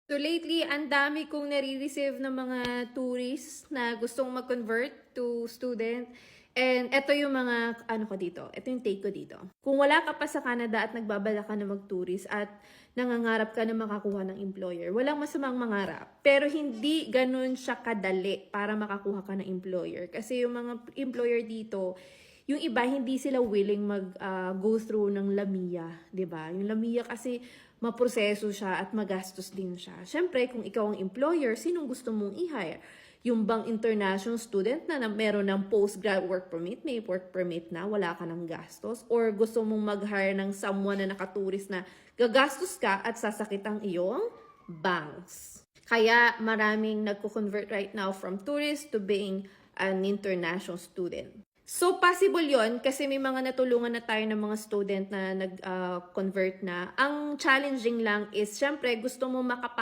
So lately, ang dami kong nare-receive ng mga tourists na gustong mag-convert to student. And ito yung mga, ano ko dito, ito yung take ko dito. Kung wala ka pa sa Canada at nagbabala ka na mag-tourist at nangangarap ka na makakuha ng employer, walang masamang mangarap. Pero hindi ganun siya kadali para makakuha ka ng employer. Kasi yung mga employer dito, yung iba hindi sila willing go through ng LAMIA, 'di ba? Yung LAMIA kasi maproseso siya at magastos din siya. Syempre, kung ikaw ang employer, sinong gusto mong i-hire? Yung bang international student na meron ng postgrad work permit, may work permit na, wala ka ng gastos? Or gusto mong mag-hire ng someone na nakatourist na gagastos ka at sasakit ang iyong banks? Kaya maraming nagko-convert right now from tourist to being an international student. So, possible yon kasi may mga natulungan na tayo ng mga student na nag-convert na. Ang challenging lang is, syempre, gusto mo